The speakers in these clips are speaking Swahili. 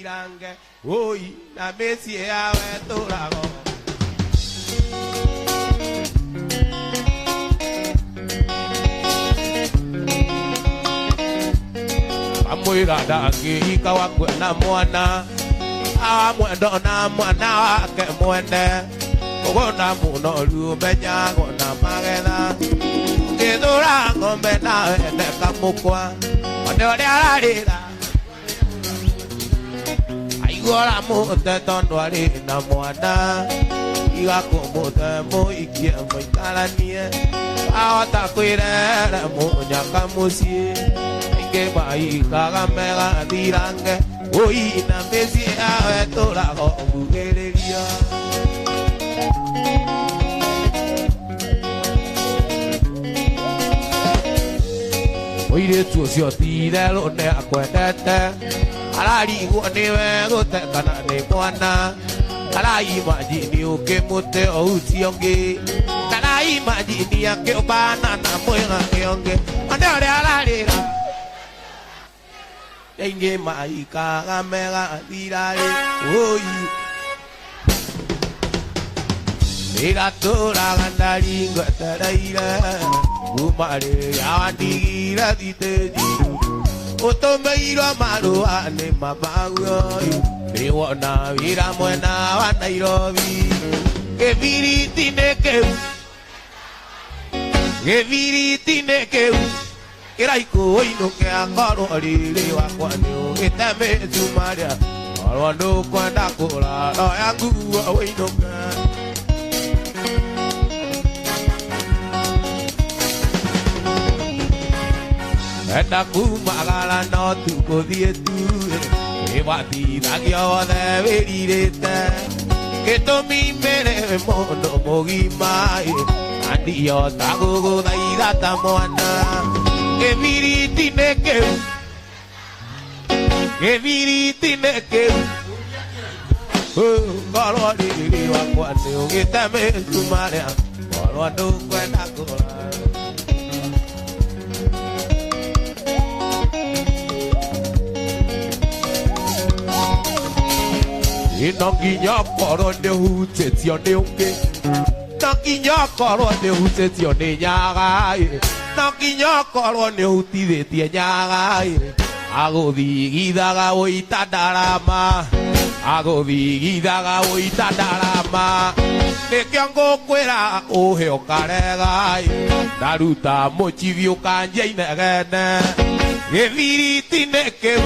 dirange oi na besi awe torago Amoira dangi ikawa kwena mwana awa mwendo na mwana wake mwende Ogona muno lumenya gona magetha Ngithura ng'ombe na ene kamukwa One ore ararira Aigora mute tondu ari na mwana Igakumute muikie muikaranie Ahota kwirere munyaka mucii Ingi maikaga mega thirange Ui na mĩciĩ yawe tũrago mbugĩrĩria Mũirĩtu ũcio ti-itherũ nĩakwendete Ararigwo nĩwe gũte kana nĩ mwana Araimanjini ũkĩmũte ũcio ũngĩ Araimanjini akĩũmbana na mwĩgage ũngĩ One ũrĩa ararĩra Ingi maikaga mega thirarĩ Oi Igatũraga ndaringo etereire Kuma rĩrĩa wandigire thitĩnji Ũtũmĩirwo marũa nĩ mabaguo Nĩwona wĩra mwena wa Nairobi Gĩbiriti-inĩ kĩu Kĩraikũinũke akorwo rĩrĩ wakwa nĩũgĩte mĩcumarĩa Korwo ndũkwenda kũrara oya nguo ũinũke Enda kumagara no tu gũthiĩ tu Wĩbatithagio wothe wĩrirĩte Gĩtũmi mbere mũndũ mũgima Andiota gũgũthaitha ta mwana Gĩbiriti-inĩ kĩu Korwo rĩrĩ wakwa nĩũgĩte mĩcumarĩa Korwo ndũkwenda kũrara No nginya korwo ndĩhutĩtio nĩ ũngĩ No nginya korwo ndĩhutĩtio nĩ nyaga No nginya korwo nĩhutithĩtie nyaga Agũthigithaga wũita ndarama Agũthigithaga wũita ndarama Nĩkĩo ngũkwĩra ũhe ũkarega Ndaruta mũcibi ũkanjia inegene Gĩbiriti-inĩ kĩu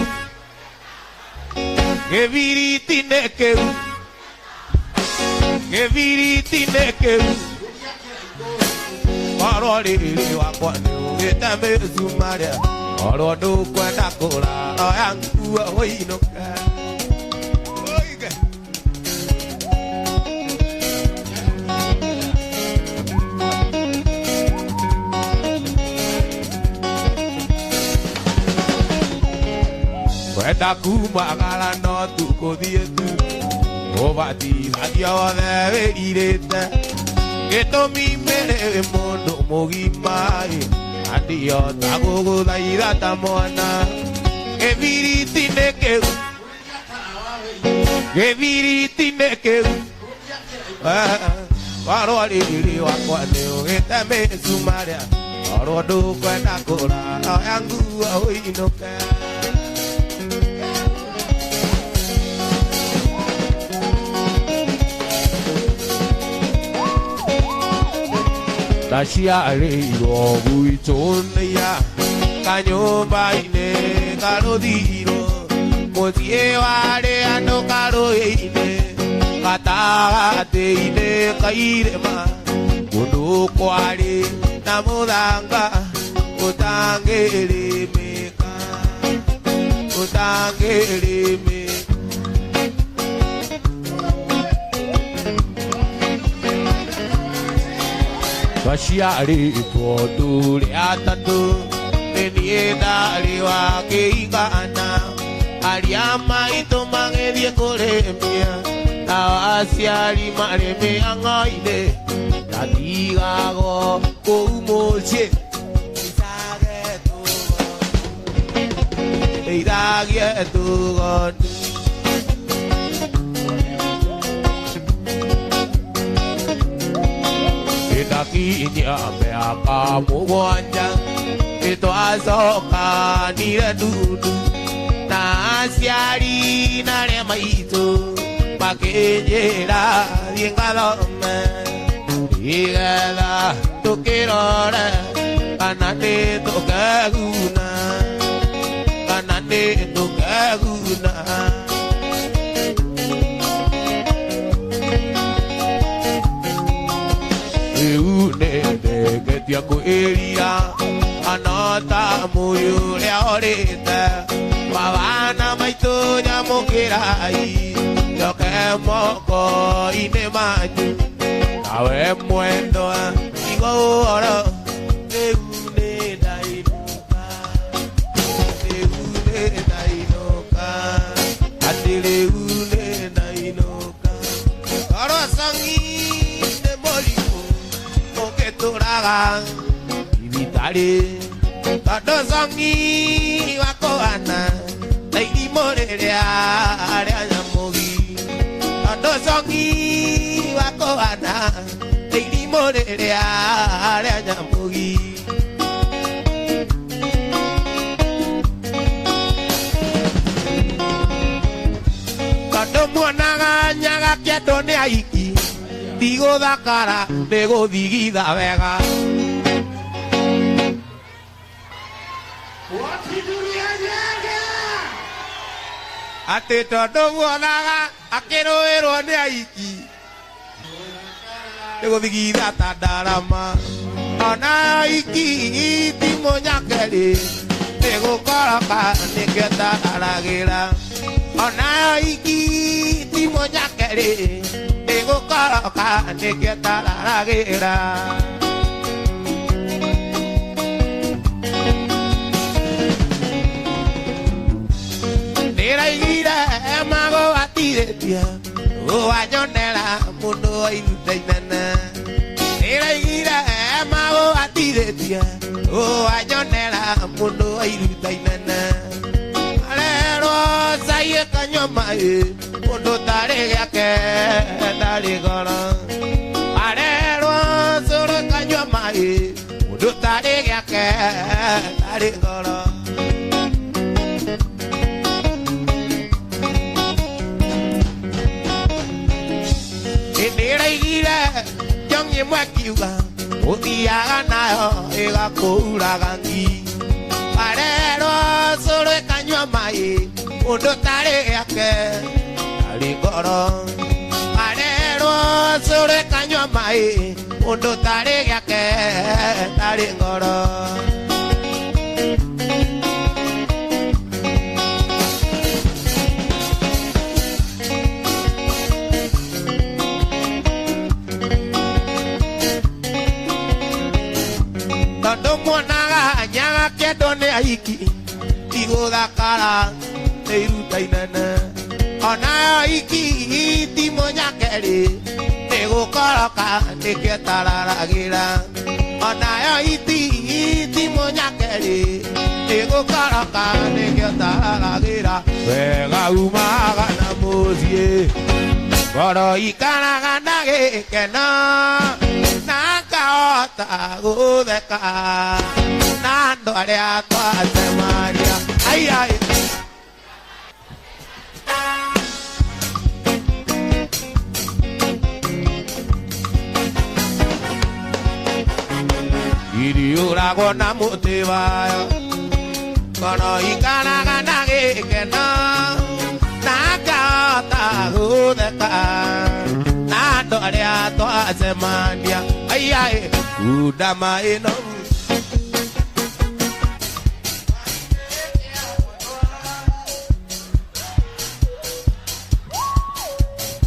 Korwo rĩrĩ wakwa nĩũgĩte mĩcumarĩa Korwo ndũkwenda kũrara oya nguo ũinũke Kwenda kumagara no tu gũthiĩ tu Ũbatithagio wothe wĩrirĩte Gĩtũmi mbere mũndũ mũgima Andiota gũgũthaitha ta mwana Gĩbiriti-inĩ kĩu Korwo rĩrĩ wakwa nĩũgĩte mĩcumarĩa Korwo ndũkwenda kũrara oya nguo ũinũke Ndaciarĩirwo gwitũ nĩya kanyũmba-inĩ karũthirwo Mũciĩ warĩ andũ karũĩ-inĩ Gatagatĩ-inĩ ka irĩma Kũndũ kwarĩ na mũthanga ũtangĩrĩmĩka Twaciarĩtwo tũrĩ atatũ Nĩ niĩ ndarĩ wa kĩigana Aria maitũ magĩthiĩ kũrĩmia Nao aciari marĩ mĩhang'o-inĩ Ndatigagwo kũu mũciĩ Nĩithagie tũgoni kinya meaka mugwanja itwacoka nire ndudu na aciari narĩa maitũ makĩnjĩra thiĩ ngathome nĩgetha tũkĩrore kana nĩ tũkeguna kana nĩ tũkeguna. Rĩu nĩndegetia kwĩria anota mũyũ ũrĩa ũrĩte mabana maitũ nyamũkĩrai njoke moko-inĩ manyu nawe mwendwa igo ũhoro rĩu nĩndainũka atĩ rĩu nĩndainũka toro songi nĩ mũrimũ ũngĩtũraga thibitarĩ tondũ songi wa kũhana na irimũ rĩrĩa rĩa nyamũgi tondũ songi wa kũhana na irimũ rĩrĩa rĩa nyamũgi. Tondũ muonaga nyaga kĩendwo nĩ aiki ti gũthakara nĩ gũthigitha wega. Atĩ tondũ muonaga akĩrũĩrwo nĩ aiki nĩ gũthigitha ta ndarama ona aiki ti mũnyakeri nĩ gũkoroka nĩkĩo tararagĩra ona aiki ti mũnyakeri nĩ gũkoroka nĩkĩo tararagĩra. Nĩraigire magũbatithĩtie wanyonera mũndũ wa iruta inene nĩraigire magũbatithĩtie wanyonera mũndũ wa iruta inene arerwo caie kanyua maĩ mũndũ tarĩ gĩake ndarĩ goro arerwo cũrũ kanyua maĩ mũndũ tarĩ gĩake ndarĩ goro. Nĩraigire njongi mwakiuga ũthiaga nayo ĩgakũuraga ngi arerwo cũrũ kanyua maĩ mũndũ tarĩ gĩake ndarĩ ngoro arerwo cũrũ kanyua maĩ mũndũ tarĩ gĩake ndarĩ ngoro. Tondũ muonaga nyaga kĩendwo nĩ aiki ti gũthakara nĩ iruta inene ona aiki ti mũnyakeri nĩ gũkoroka nĩkĩo tararagĩra ona aiki ti mũnyakeri nĩ gũkoroka nĩkĩo tararagĩra. Wega umaga na mũciĩ ngoro ikaraga na gĩkeno na ngahota gũtheka na andũ arĩa twacemania ai ai. Iriũragwo na mũtĩ wayo ngoro ikaraga na gĩkeno na ngahota gũtheka na andũ arĩa twacemania ai ai. Kuda maĩ no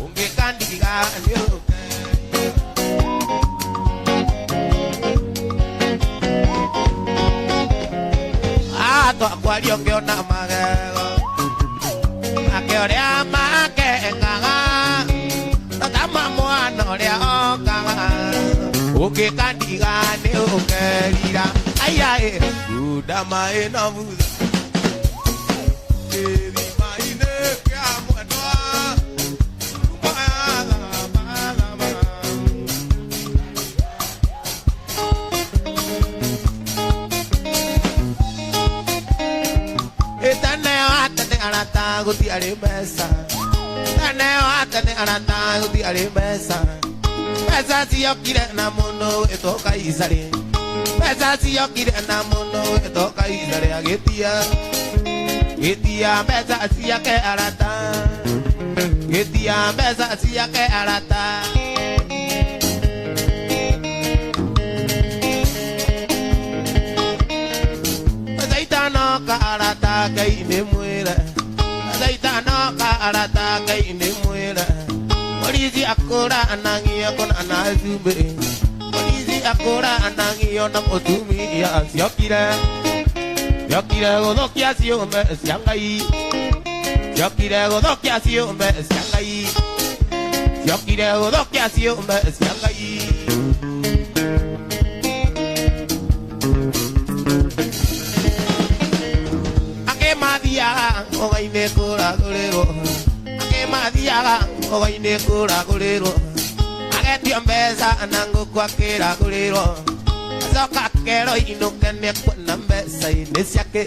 ũngĩkandiga nĩũke twakwaria ũngĩona magego nake ũrĩa makengaga tama mwana ũrĩa okaga ũngĩkandiga nĩũkerira ai ai. Kuda maĩ no vutha gĩthima-inĩ kĩa mwendwa alimesa. Tane arata uti alimesa. Pesa si yo kire na mono etoka isari. Pesa si yo kire na mono etoka isari agetia. Getia pesa si ya ke arata. Getia pesa si ya ke arata. Zaitana ka arata kai ne muera. Zaitana ka arata kai ne muera. Morizi akora anangi akon anazube. Morizi akora anangi ona otumi ya siokira. Siokira godokia siombe siangai. Siokira godokia siombe siangai. Siokira godokia siombe siangai. Madiaga, ogai ne kura gorero. Ake madiaga, ogai ne kura gorero. Ake tiambeza anango kwa kera gorero. Zoka kero inokene kwa nambesa inesiake.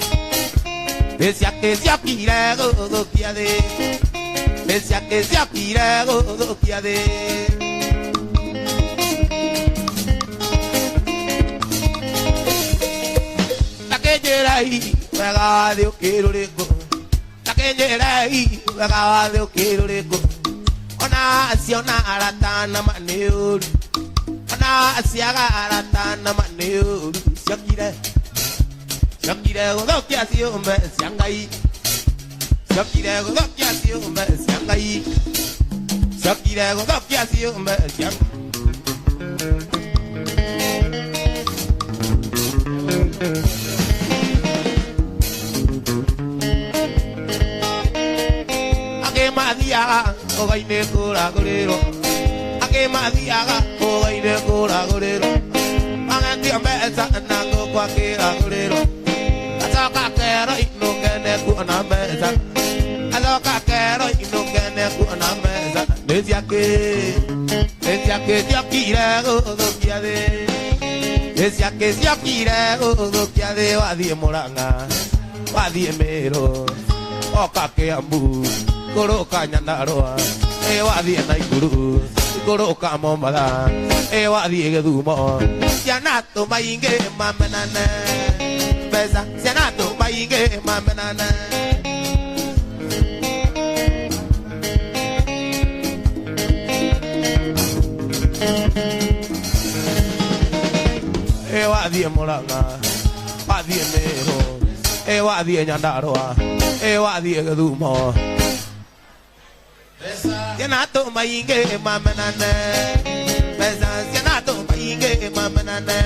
Nesiake siakire godo kiade. Nesiake siakire godo kiade. Ake jerai Pegaba de quiero rico, la que llega ahí, pegaba de quiero rico. Ona asiona aratana maneur, ona asiaga aratana maneur. Siakire godo que así hombre siangai. Siakire godo que así hombre siangai. Siakire godo que así hombre siangai. Madiaga, ogai ne kura gorero. Ake madiaga, ogai ne kura gorero. Angati ambesa nango kwa kira gorero. Azoka kero ino kene ku anambesa. Azoka kero ino kene ku anambesa. Nesiake siakire godo kiade. Nesiake siakire godo kiade wadie moranga. Wadie mero. Okake ambu. Koroka nyandaroa, wadi naikuru. Koroka momada, wadi gedumo. Sianato mainge mamenane, besa. Sianato mainge mamenane. Wadi moranga, wadi mero, wadi nyandaroa, wadi gedumo. Sianato mainge mamenane, besa. Sianato mainge mamenane.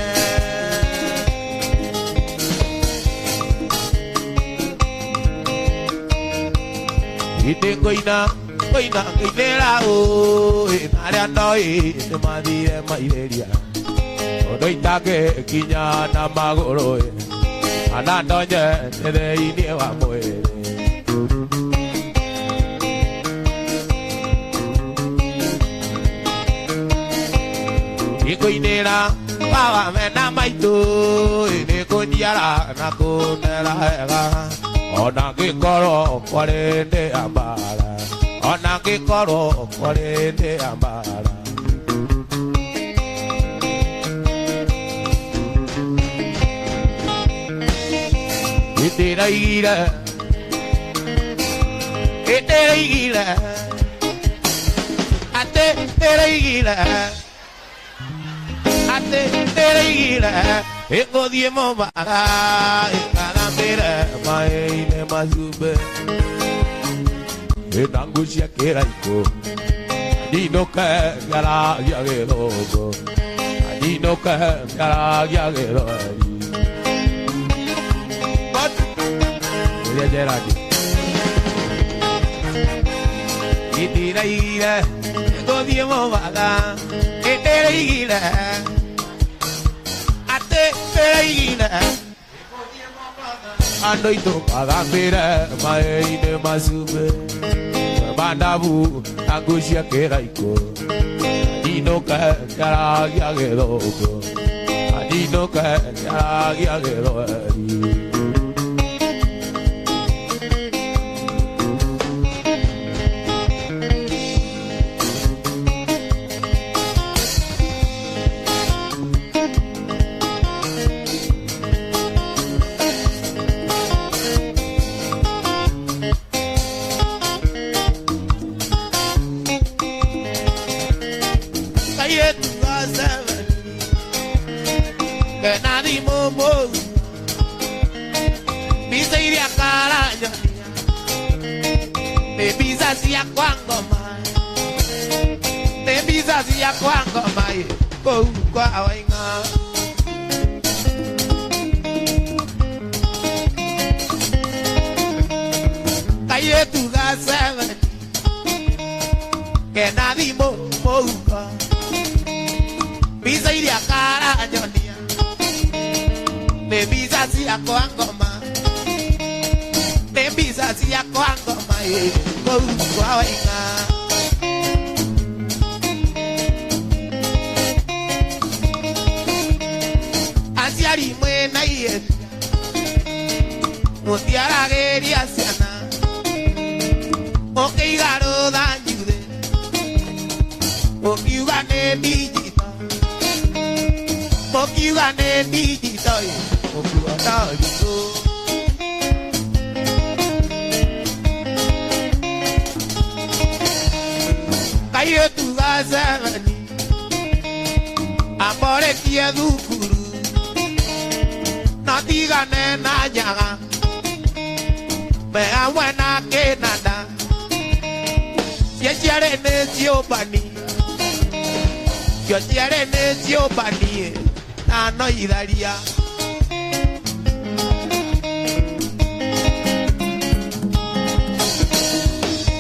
Ite koina koinera o, nare andoi ne madire maireria. Odoita ke kinya na magoro, anandonye ne dei ni wa moe. Koinera, paga mena maito, ine konyara na konera ega. Ona ke koro kwarende ambara, ona ke koro kwarende ambara. Itera igira, ate itera igira. Tereira, ego diemo bara, cada mera, maine mazube. Enangusia keraiko, dino ka gara yagerogo, dino ka gara yagero. But, ya jeradi. Tereira, ego diemo bara, tereira. Tereira, andoito para mera, maine mazube. Mandabu, angusia keraiko, dino ka gara yagerogo, dino ka gara yagero. cia kwa ngoma nĩ mbica cia kwa ngoma kũu kwa Waing'a kairĩtu ga 7 kena thimũ mũhuko mbica iria karanyonia nĩ mbica cia kwa ngoma nĩ mbica cia kwa ngoma kũu kwa Waing'a aciari mwĩna iyetia mũtiaragĩria ciana mũkĩiga rũthanju thĩ mũkiuga nĩ ndigito mũkiuga nĩ ndigito mũkuona ũritũ kairĩtu ga 7 amboretie thukuru no tigane na nyaga me hamwe na kĩnanda ciaciarĩ nĩ ciũmbani cio ciarĩ nĩ ciũmbani na no itharia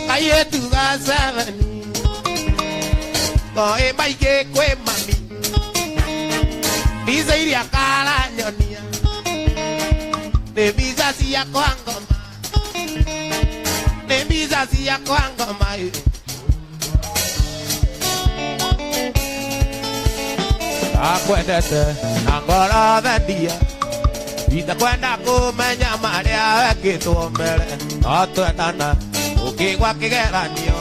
kairĩtu ga 7 koĩ maingĩ kwĩ mami mbica iria karanyonia nĩ mbica cia kwa ngoma nĩ mbica cia kwa ngoma akwendete na ngoro thendia itakwenda kũmenya marĩa wekĩtwo mbere no twendana ũkĩgwa kĩgeranio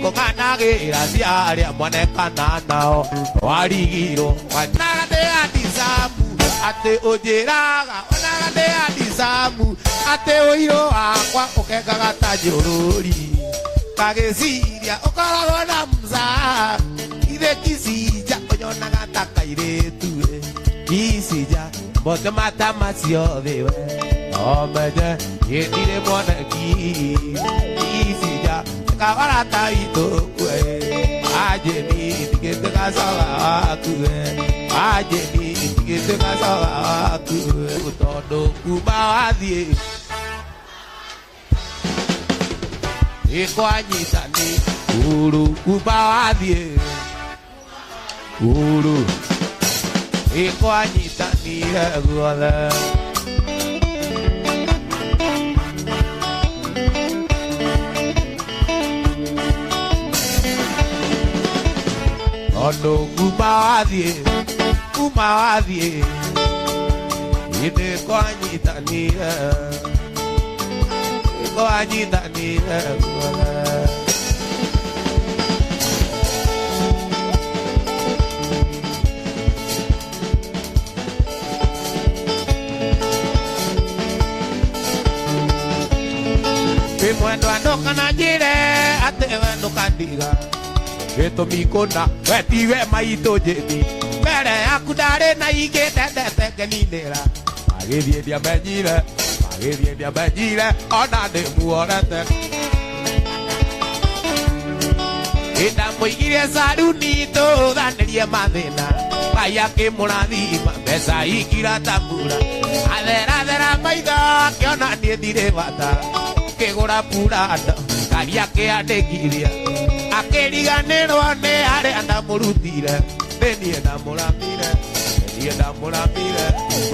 kũnganagĩra cia arĩa monekana nao warigirwo wanaga ndĩ andisamu atĩ ũnjĩraga onaga ndĩ andisamu atĩ ũirũ wakwa ũkengaga ta njũrũri kagĩciria ũkoragwo na mzaa ithe kicinja ũnyonaga ta kairĩtu kicinja mbote mata macio thĩ we no menye gĩtirĩ mwoneki kicinja kabara ta itũkwe ajeni tigĩtuĩka coga waku ajeni tigĩtuĩka coga waku tondũ kuma wathiĩ ĩkwanyitani uru kuma wathiĩ uru ĩkwanyitanire guothe tondũ kuma wathiĩ ĩndĩ ĩkwanyitanire guothe mwendo andũkana njĩre atĩ we ndũkandiga gĩtũmi kũna we tiwe maitũ njĩti mbere yaku ndarĩ na ingĩ ndendete ngĩninĩra agĩthiĩ ndiamenyire ona ndĩmuorete ndamũigirie caruni tũthanĩrie mathĩna Ngai akĩmũrathima mbeca ikira ta mbura atherathera maitho akĩona niĩ ndirĩ bata kĩgũra purando Ngai akĩandĩkithia akĩriganĩrwo nĩ arĩa ndamũrutire niĩ ndamũramire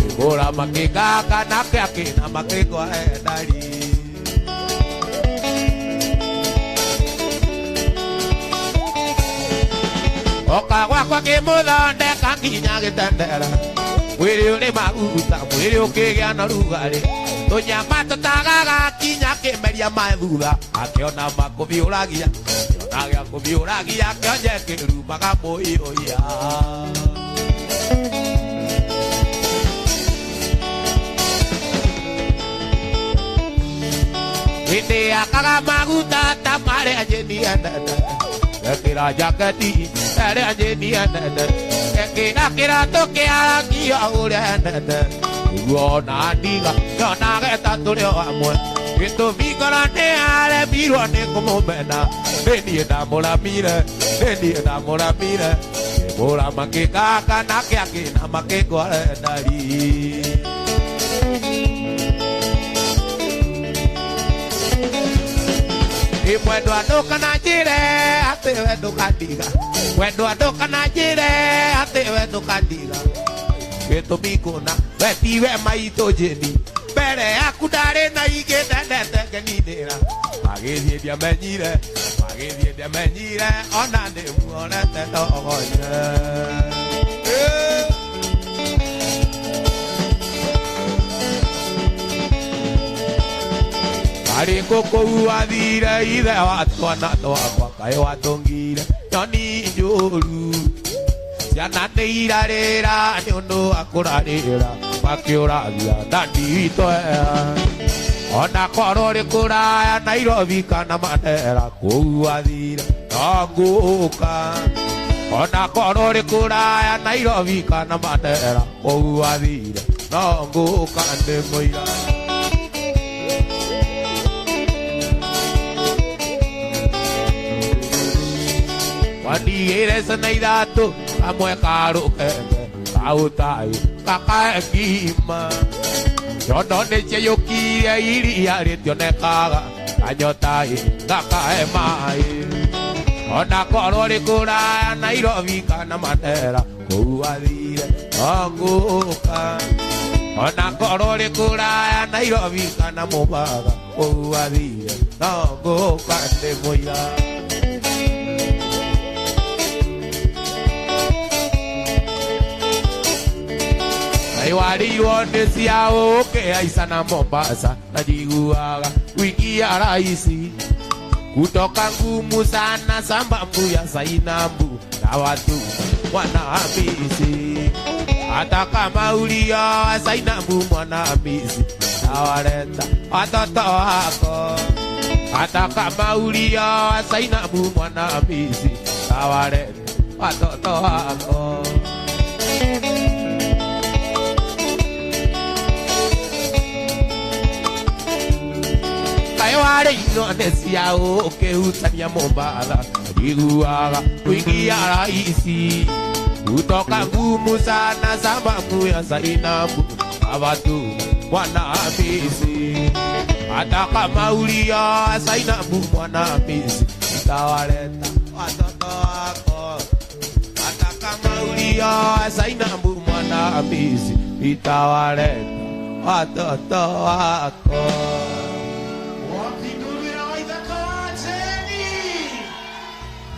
kĩgũra makĩnganga nake akĩna makĩngwa endari oka gwakwa kĩmũthondeka nginya gĩtendera mwĩrĩ ũrĩ maguta mwĩrĩ ũkĩgĩa na rugarĩ tũnyama tũtagaga kinya kĩmeria mathutha akĩona makũbiũragia akĩona kũbiũragia kĩonje kĩrumaga mũiyũia hĩndĩ akaga maguta ta marĩa njĩni endete ekĩra jaketi ĩrĩa njĩni endete ekĩra kĩratũ kĩa rangi ũrĩa endete nĩguo ona ndiga ngĩona geta tũrĩ o hamwe Esto mi coronea viruane como mena. Neni enamora mira, neni enamora mira. Ora make kaka na ke ake na make guardari. Y puedo adocar na jire, ate vedo candiga. Puedo adocar na jire, ate vedo candiga. Esto mi cona, vesti ve maito jeni. Pere akudare na ige dende genidera. Page dia menire, page dia menire. Ona de mu ona te to oye. Ari koko uadire ide watwana to akwa kai watongire. Yoni joru. Yana te irarera nyono akurarera. Pakiorabia dandi toya. Ona korore kuraya Nairobi kana manera kuadira naguka. Ona korore kuraya Nairobi kana manera kuadira naguka ndemoira. Wandi eres naidato amwe karo kenge kautai kakakima. Yo no neche yo quiere ir y aretio ne caga añotai gakae mai. Ona korore kura Nairobi kana manera kuadire naguka. Ona korore kura Nairobi kana mobaga kuadire naguka ndemoira. Wari wonde siao ke aisana Mombasa najiguaga wiki ya raisi kutoka ngumu sana sambambu ya Sainambu na watu wanahamisi. Hata kama ulia Sainambu mwanamisi nawaleta watoto wako. Hata kama ulia Sainambu mwanamisi nawaleta watoto wako. Wale inonesia oke utania Mombasa jiguaga wingi ya raisi kutoka ngumu sana sababu ya Sainambu watu wanahamisi. Hata kama ulia Sainambu mwanamisi itawaleta watoto wako. Hata kama ulia Sainambu mwanamisi itawaleta watoto wako.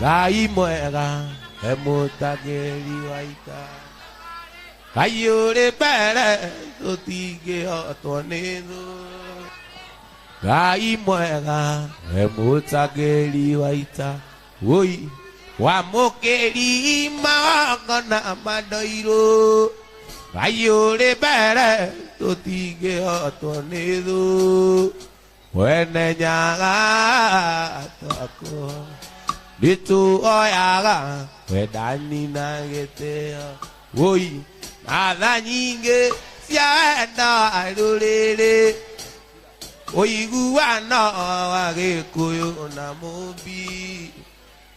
Gai mwega emutageri waita. Gai ore pere totige otonedo. Gai mwega emutageri waita. Oi wamokeri magana madoiro. Gai ore pere totige otonedo. Wene nyaga toko. Ditu oyaga wedani na getea. Oi nada nyinge siana alulele. Oi guana wage kuyo na mobi.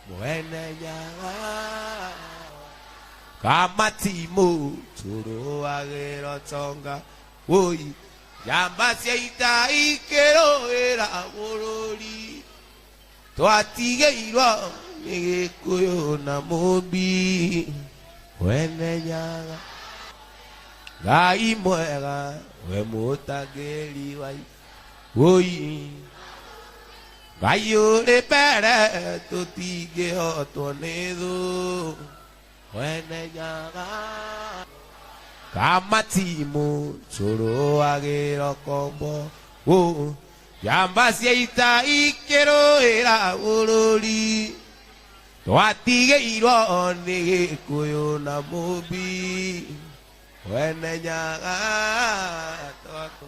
Mwene nyaga kama timo turo wage rotonga. Oi yamba seita ikero era morori. Twatige irwa nigikuyo na mobi. Wene nyaga Gai mwega we mutageri wai. Oi Gai ore pere totige otonedo. Wene nyaga kama timo choro agero kombo. Oh yamba seita ikero era urori. Twatige irwa nigikuyo na mobi. Wene nyaga toko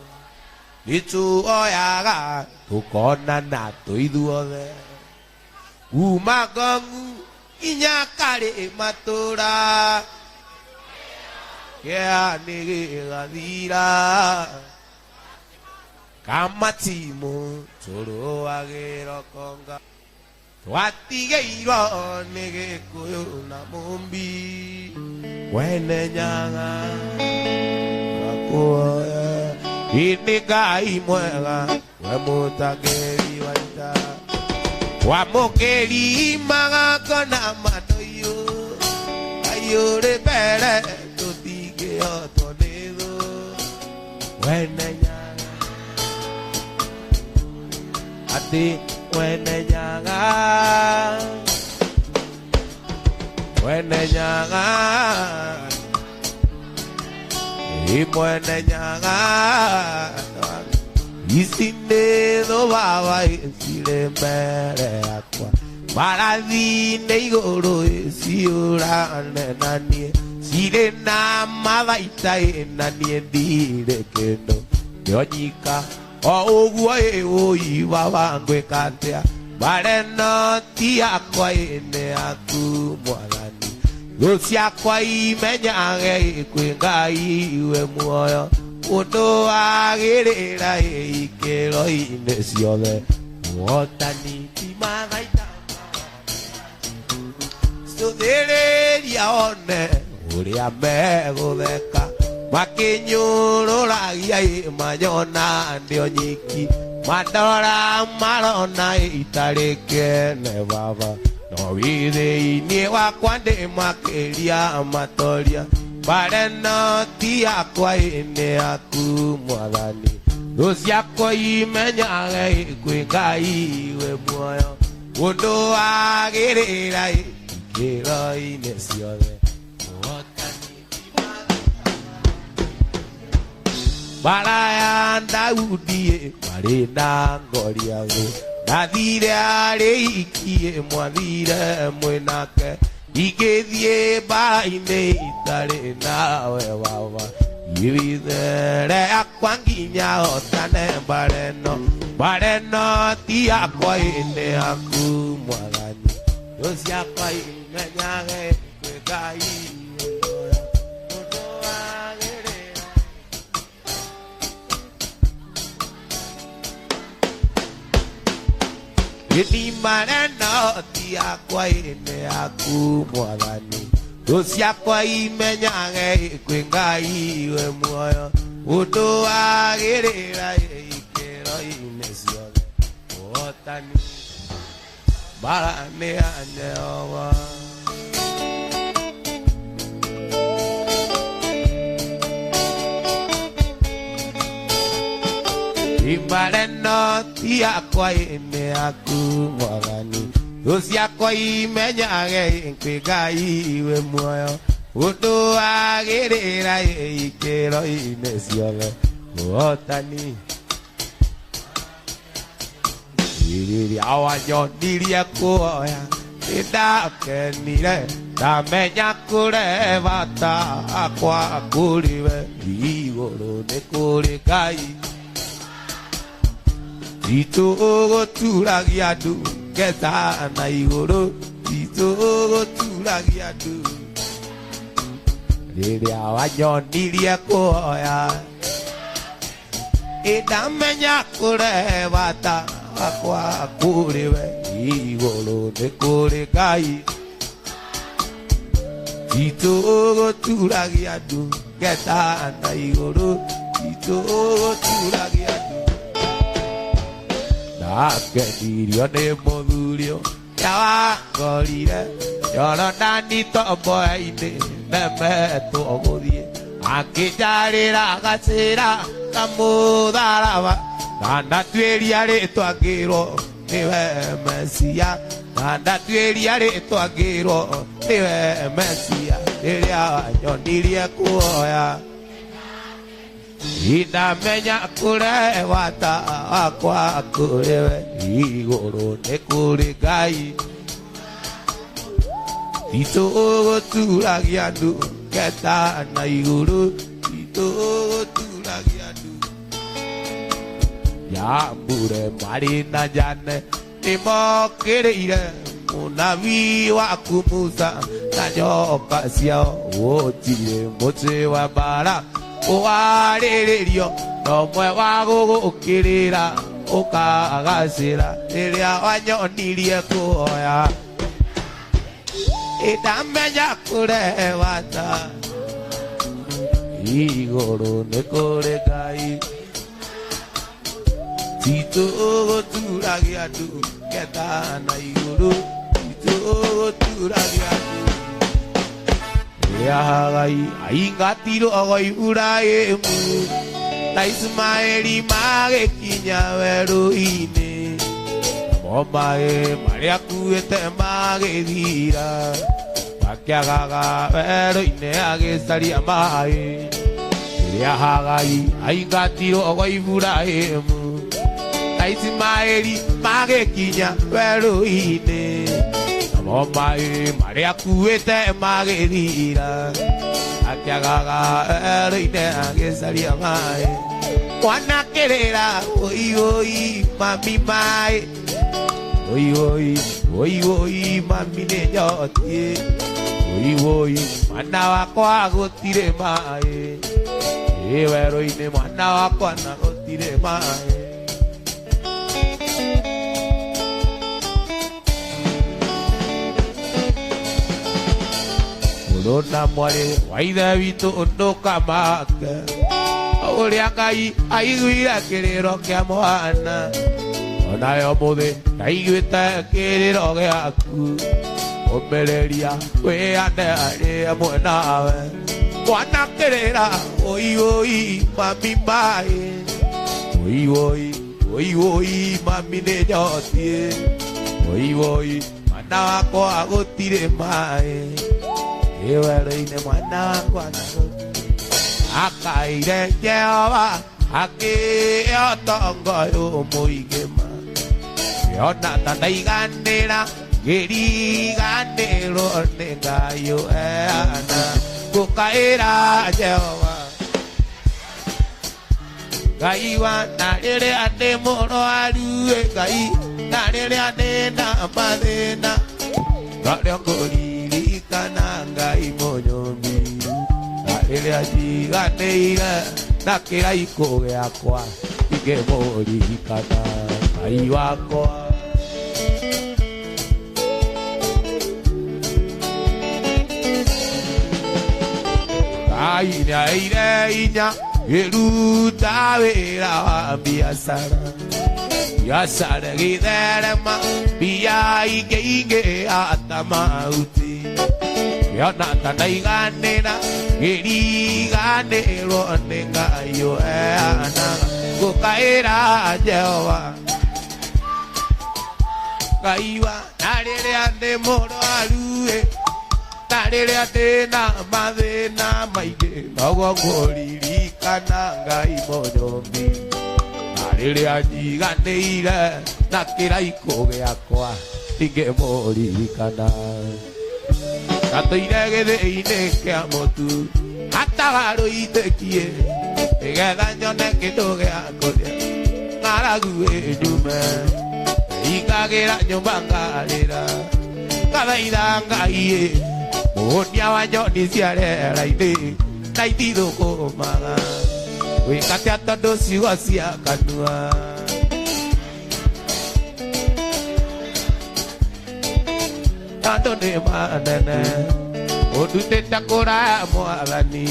Nitu oyaga tukona na tuithuothe. Umagongu inyakare matura. Kea nigigathira. kama timu toro agero konga twatigeirwo nĩ Gĩkũyũ na Mũmbi wene nyanga gakuoya ini Ngai mwega we mũtangĩri wa ita wa mũkĩri magakona manoiyo ayũrĩ mbere tũtingĩhotwo nĩ thũ wene nyanga atĩ wene nyanga mwene nyanga ici nĩ thũ baba cirĩ mbere yakwa mbarathi nĩ igũrũ ciũrane na niĩ cirĩ na mathaita na niĩ ndirĩ kĩndũ nyonyika o ũguo ũi baba ngwĩka atĩa mbara ĩno ti yakwa nĩ yaku Mwathani thũ ciakwa imenyage kwĩ Ngai we muoyo mũndũ wagĩrĩra ikĩro-inĩ ciothe mũhotani ti mathaita cũthĩrĩria one ũrĩa megũtheka makĩnyũrũragia manyona ndĩo nyiki mandora marona itarĩ kene baba no wĩthĩ-inĩ wakwa ndĩ makĩria matoria mbara ĩno ti yakwa nĩ yaku Mwathani thũ ciakwa imenyage kwĩ Ngai we muoyo mũndũ wagĩrĩra ikĩro-inĩ ciothe mbara ya Daudi marĩ na ngoriathũ ndathire arĩ ikie mwathire mwĩnake ingĩthiĩ mbara-inĩ itarĩ nawe baba ibithere yakwa nginya hotane mbara ĩno ti yakwa nĩ yaku Mwathani thũ ciakwa imenyage kwĩ Ngai mbara ĩno ti yakwa nĩ yaku Mwathani thũ ciakwa imenyage kwĩ Ngai we muoyo mũndũ wagĩrĩra ikĩro-inĩ ciothe mũhotani mbara nĩ ya Jehova mbara ĩno ti yakwa nĩ yaku Mwathani thũ ciakwa imenyage kwĩ Ngai we muoyo mũndũ wagĩrĩra ikĩro-inĩ ciothe mũhotani rĩrĩa wanyonirie kuoya nĩndakenire ndamenya kũrĩ bata akwa kũrĩ we igũrũ nĩ kũrĩ Ngai titũgũturagia andũ ngeta na igũrũ titũgũturagia andũ rĩrĩa wanyonirie kuoya ndamenya kũrĩ bata akwa kũrĩ we igũrũ nĩ kũrĩ Ngai titũgũturagia andũ ngeta na igũrũ titũgũturagia andũ ndakenirio nĩ mũthurio ũrĩa wangorire Jorodani tombo-inĩ nemetwo gũthiĩ akĩnjarĩra gacĩra kamũtharaba na ndatuĩria rĩtwa ngĩrwo nĩwe Mesia na ndatuĩria rĩtwa ngĩrwo nĩwe Mesia rĩrĩa wanyonirie kuoya ndamenya kũrĩ bata wakwa kũrĩ we igũrũ nĩ kũrĩ Ngai titũgũturagia andũ ngeta na igũrũ titũgũturagia andũ Yambure marĩ na njane nĩmokĩrĩire mũnabii waku Musa na nyoka ciao gũtirĩ mũtĩ wa mbara ũharĩrĩrio no mwe wa gũgũkĩrĩra ũkagacĩra rĩrĩa wanyonirie kuoya ndamenya kũrehwa ta igũrũ nĩ kũrĩ Ngai titũgũturagia andũ ketha na igũrũ titũgũturagia andũ rĩrĩa Hagai aingatirwo gwa Iburahĩmu na Ismaeli magĩkinya werũ-inĩ namo maĩ marĩa akuĩte magĩthira makĩagaga werũ-inĩ agĩcaria maĩ rĩrĩa Hagai aingatirwo gwa Iburahĩmu na Ismaeli magĩkinya werũ-inĩ namo maĩ marĩa akuĩte magĩthira akĩagaga werũ-inĩ agĩcaria maĩ wanakĩrĩra oi oi mami maĩ oi oi oi oi mami nĩnyotie oi oi mwana wakwa gũtirĩ maĩ werũ-inĩ mwana wakwa na gũtirĩ maĩ Rona mwarĩ wa ithe witũ ndũkamake ũrĩa Ngai aiguire kĩrĩro kĩa mwana onayo mũthĩ ndaiguĩte kĩrĩro gĩaku ũmĩrĩria wĩyane arĩ hamwe nawe wanakĩrĩra oi oi mami maĩ oi oi oi oi mami nĩnyotie oi oi mwana wakwa gũtirĩ maĩ werũ-inĩ mwana wakwa na akaire Jehova akĩotonga ũyũ mũingĩ ma ona ta ndaiganĩra ngĩriganĩrwo nĩ Ngai ũheana ngũkaĩra Jehova Ngai wa na rĩrĩa ndĩ mũrwaru Ngai na rĩrĩa ndĩna mathĩna rĩrĩa ngũririkana Ngai mũnyũmbi na rĩrĩa njiganĩire na kĩraikũ gĩakwa ingĩmũririkana Ngai wakwa Ngai nĩaheire hinya ngĩruta wĩra wa biacara biacara ĩgĩtherema mbia ingĩingĩhata mahuti ona ta ndaiganĩra ngĩriganĩrwo nĩ Ngai ũheanaga ngũkaĩra Jehova Ngai wa na rĩrĩa ndĩ mũrwaru na rĩrĩa ndĩna mathĩna maingĩ noguo ngũririkana Ngai mũnyũmbi na rĩrĩa njiganĩire na kĩraikũ gĩakwa ingĩmũririkana Gatũire gĩthĩ-inĩ kĩa mũtu hatagarũ itĩkie nĩgetha nyone kĩndũ gĩa kũrĩa ng'aragu ĩnyume ingagĩra nyũmba ngarĩra ngathaitha Ngai mũhũnia wa nyoni cia rĩera-inĩ na itithũkũmaga gwĩka atĩa tondũ ciugo cia kanua tondũ nĩ manene ũndutĩte kũraya Mwathani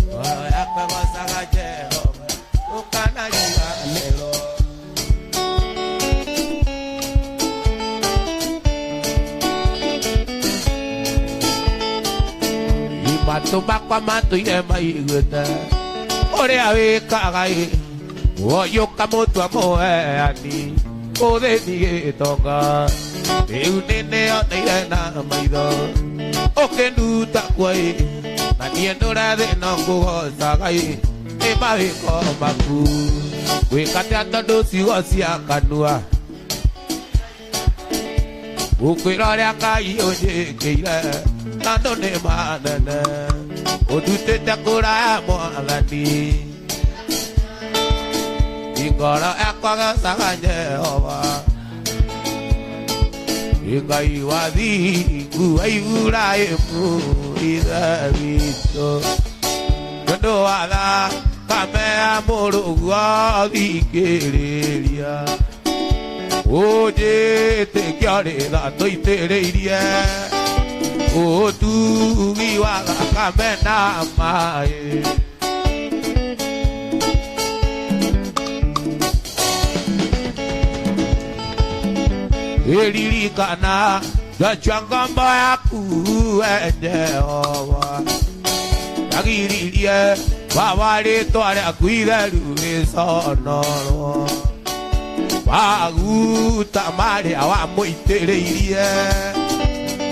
ngoro yakwa ĩgocaga Jehova ũkanariganĩrwo matũ makwa matũire maiguĩte ũrĩa wĩkaga woyũka mũtua mũheani ũthĩni gĩtonga rĩu nĩnĩoneire na maitho ũkĩnduta kwai na niĩ ndũrathĩna ngũgocaga nĩ mawĩko maku gwĩka atĩa tondũ ciugo cia kanua gũkwĩra ũrĩa Ngai ũnjĩkĩire na andũ nĩ manene ũndutĩte kũraya Mwathani ngoro yakwa ĩgocaga Jehova Ngai wa thingu wa Iburahĩmu ithe witũ Yondo wala kamea moruwa dikereria Oje te kiare da toitereirie O tu giwala kamena mae Eririkana Gachangamba yaku Jehova Yagiririe Wawari toare akuideru Sonoro Wagu tamare awa moitereirie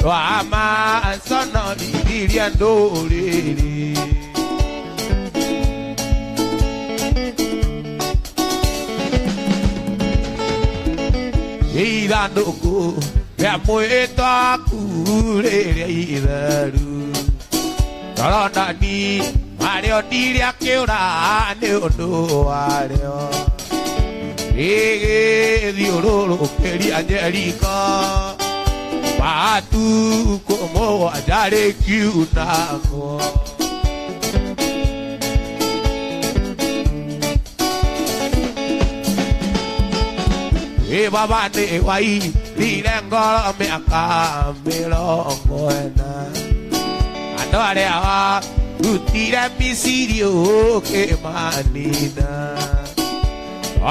Wama sonori diria ndoriri Irandoku ya moeta kurere idaru Tarona ni Mario diria keura ne ondo areo Ege diororo queria Jerica Patu como ajare kiunako E baba ne wai direngolo me akamelo moena Andore awa utira misirio ke manina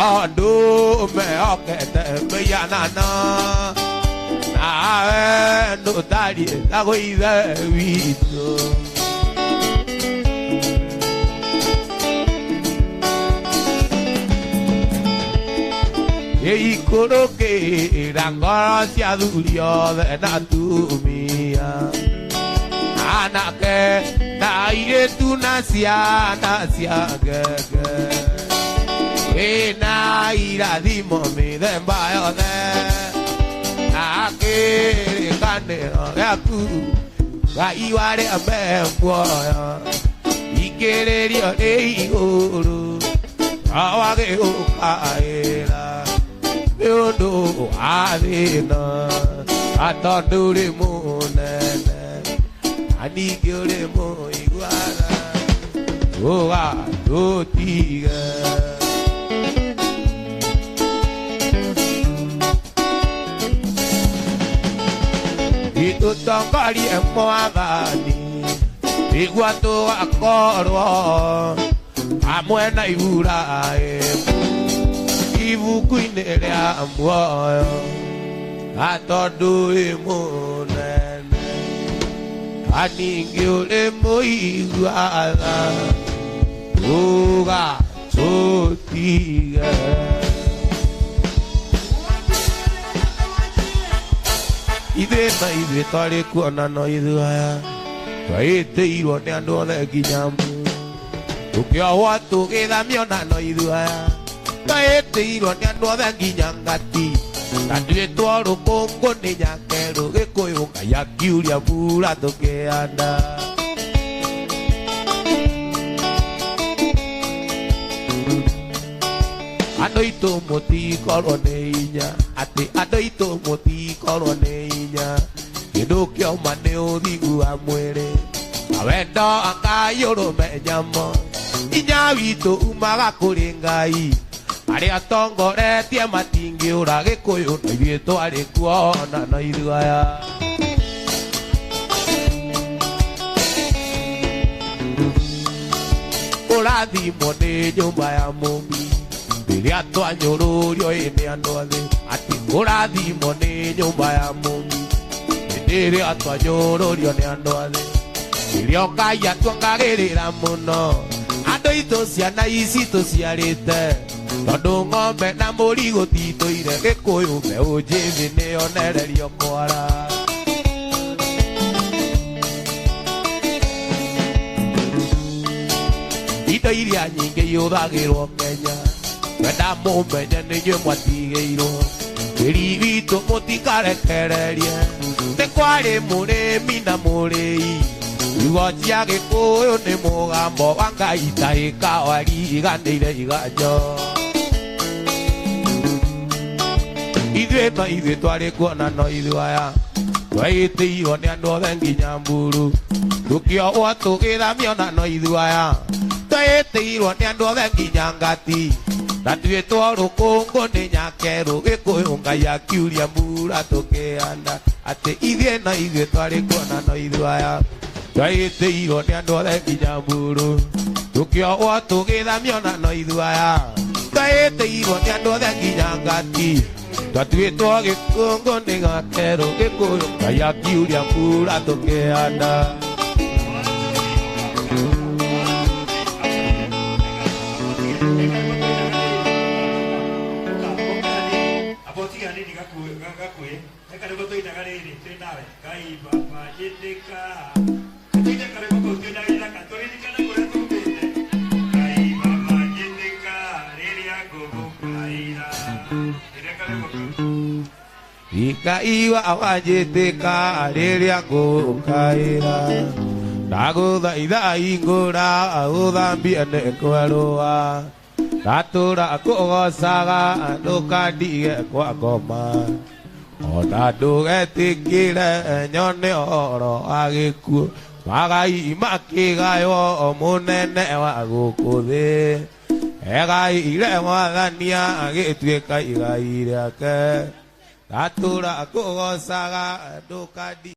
Ando me okete me yanana Na no tari la goide vito E coro che rangoro sia durio de natumia Ana che dai tu nasia gege Na ira di momi de mbayone Na kere kanero yaku Ga iware amemboya Ikere rio de igoro Awage ukaela Meondo adena Atondure monene Anigyore mo iguara Oga dotiga Itu tongkari emoagani Iguato akoro Amuena ibura Ibu kuinere amuoyo Atodu imunene Aningi ule moiguala Uga sotiga Ide na ibe tare kuona no iduaya Waite iro ne ando le ginyambu Ukia watu keda miona no iduaya Waite iro ne ando le ginyangati Tandue tuaro kongo ne nyakero Gekoyo kaya kiuria pura toke anda Adoito moti koroneinya Ate adoito moti koroneinya Kidokyo maneo digu amwere Awendo akayoro menyamo Inya wito umaga kuringai Are atongo retie matingi urage koyo Na ibieto are kuona na iruaya Urathi mone nyumba ya mumi Biria toa nyororio ene andoade Ati urathi mone nyumba ya mumi Ndere atwa nyororio ne andoade Biria kaya tuangarerera muno Ando ito ciana ici tuciarite Tondu ng'ombe na mũri gũtitũire Gĩkũyũ mbeũ njĩthĩ nĩyonererio kwara Indo iria nyingĩ ihũthagĩrwo Kenya Wenda mũmenye nĩ inyuĩ mwatigĩirwo Tĩri witũ mũtikarekererie Nĩ kwarĩ mũrĩmi na mũrĩi Igo cia Gĩkũyũ nĩ mũgambo wa Ngai ta ĩkawa riganĩire iganjo Ithuĩ no ithuĩ twarĩ kuona no ithuaya Twaĩtĩirwo nĩ andũ othe nginya Mburu Tũkĩohwo tũgĩthamio na no ithuaya Twaĩtĩirwo nĩ andũ othe nginya ngati na twĩtwo rũkũngũ nĩ nyakerũ gĩkũyũ Ngai akiuria mbura tũkĩanda atĩ ithuĩ na ithuĩ twarĩ kuona no ithuĩ aya twaĩtĩirwo nĩ andũ othe nginya mburu tũkĩohwo tũgĩthamio na no ithuĩ aya twaĩtĩirwo nĩ andũ othe nginya ngati twatuĩtwo gĩkũngũ nĩ nyakerũ gĩkũyũ Ngai akiuria mbura tũkĩanda. Ikaiwa awanjĩtĩka rĩrĩa ngũkaĩra ndagũthaitha hingũra ũthambie nĩkwerũa ndatũra kũgocaga ndũkandige kwa ngoma ona ndũgetĩkĩre nyone ũhoro wa gĩkuũ magai makĩgaywo mũnene wa gũkũ thĩ egaire mwathania agĩtuĩka igai rĩake ndatũra kũgocaga ndũkandige